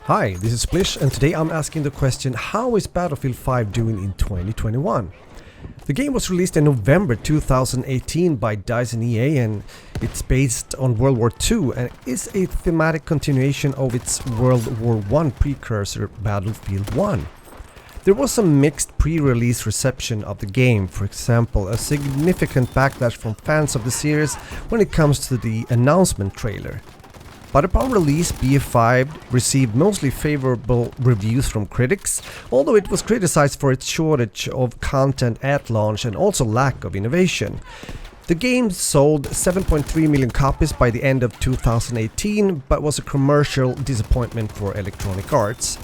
Hi, this is Splish, and today I'm asking the question, how is Battlefield 5 doing in 2021? The game was released in November 2018 by DICE and EA, and it's based on World War II and is a thematic continuation of its World War I precursor Battlefield 1. There was some mixed pre-release reception of the game, for example, a significant backlash from fans of the series when it comes to the announcement trailer. But upon release, BF5 received mostly favorable reviews from critics, although it was criticized for its shortage of content at launch and also lack of innovation. The game sold 7.3 million copies by the end of 2018, but was a commercial disappointment for Electronic Arts.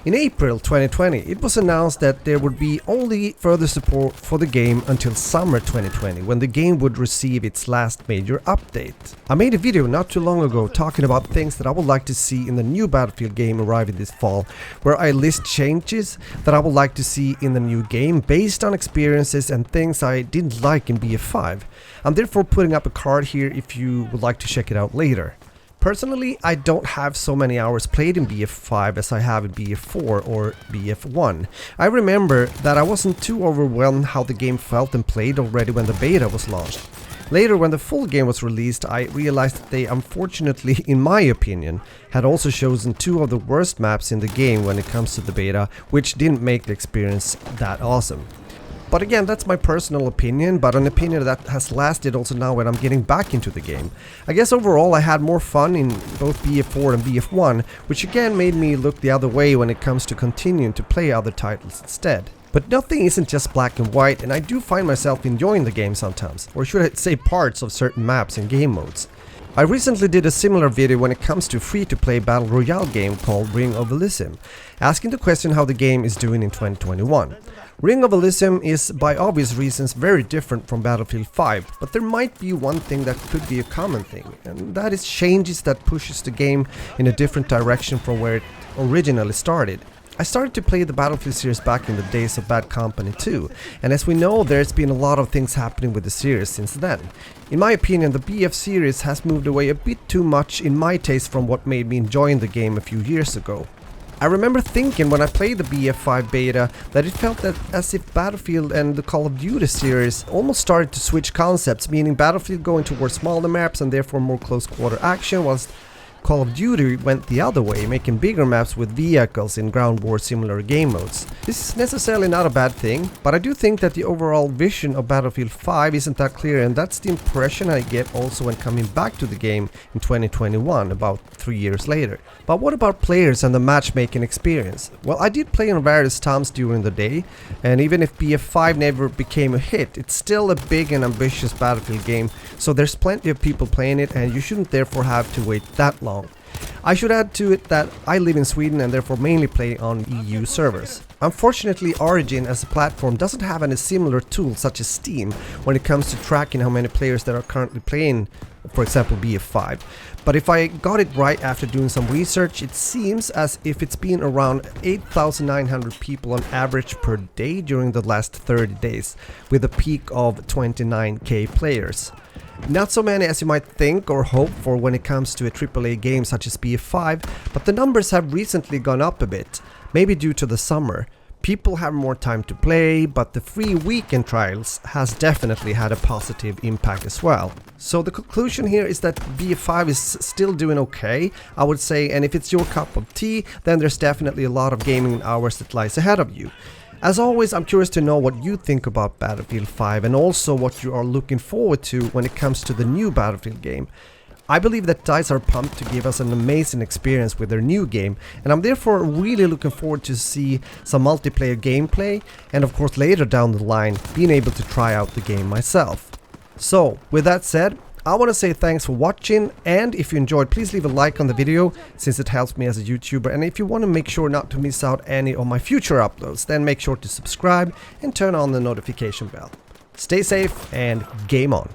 In April 2020, it was announced that there would be only further support for the game until summer 2020, when the game would receive its last major update. I made a video not too long ago talking about things that I would like to see in the new Battlefield game arriving this fall, where I list changes that I would like to see in the new game based on experiences and things I didn't like in BF5. I'm therefore putting up a card here if you would like to check it out later. Personally, I don't have so many hours played in BF5 as I have in BF4 or BF1. I remember that I wasn't too overwhelmed how the game felt and played already when the beta was launched. Later, when the full game was released, I realized that they unfortunately, in my opinion, had also chosen two of the worst maps in the game when it comes to the beta, which didn't make the experience that awesome. But again, that's my personal opinion, but an opinion that has lasted also now when I'm getting back into the game. I guess overall I had more fun in both BF4 and BF1, which again made me look the other way when it comes to continuing to play other titles instead. But nothing isn't just black and white, and I do find myself enjoying the game sometimes, or should I say parts of certain maps and game modes. I recently did a similar video when it comes to free-to-play battle royale game called Ring of Elysium, asking the question how the game is doing in 2021. Ring of Elysium is, by obvious reasons, very different from Battlefield 5, but there might be one thing that could be a common thing, and that is changes that pushes the game in a different direction from where it originally started. I started to play the Battlefield series back in the days of Bad Company 2, and as we know, there's been a lot of things happening with the series since then. In my opinion, the BF series has moved away a bit too much in my taste from what made me enjoying the game a few years ago. I remember thinking when I played the BF5 beta that it felt that as if Battlefield and the Call of Duty series almost started to switch concepts, meaning Battlefield going towards smaller maps and therefore more close quarter action, whilst Call of Duty went the other way, making bigger maps with vehicles in ground war similar game modes. This is necessarily not a bad thing, but I do think that the overall vision of Battlefield 5 isn't that clear, and that's the impression I get also when coming back to the game in 2021, about 3 years later. But what about players and the matchmaking experience? Well, I did play on various times during the day, and even if BF5 never became a hit, it's still a big and ambitious Battlefield game, so there's plenty of people playing it, and you shouldn't therefore have to wait that long. I should add to it that I live in Sweden and therefore mainly play on EU servers. Unfortunately, Origin as a platform doesn't have any similar tools such as Steam when it comes to tracking how many players that are currently playing, for example, BF5. But if I got it right after doing some research, it seems as if it's been around 8,900 people on average per day during the last 30 days, with a peak of 29k players. Not so many as you might think or hope for when it comes to a AAA game such as BF5, but the numbers have recently gone up a bit, maybe due to the summer. People have more time to play, but the free weekend trials has definitely had a positive impact as well. So the conclusion here is that BF5 is still doing okay, I would say, and if it's your cup of tea, then there's definitely a lot of gaming hours that lies ahead of you. As always, I'm curious to know what you think about Battlefield 5 and also what you are looking forward to when it comes to the new Battlefield game. I believe that DICE are pumped to give us an amazing experience with their new game, and I'm therefore really looking forward to see some multiplayer gameplay and of course later down the line being able to try out the game myself. So with that said, I want to say thanks for watching, and if you enjoyed, please leave a like on the video since it helps me as a YouTuber, and if you want to make sure not to miss out any of my future uploads, then make sure to subscribe and turn on the notification bell. Stay safe and game on!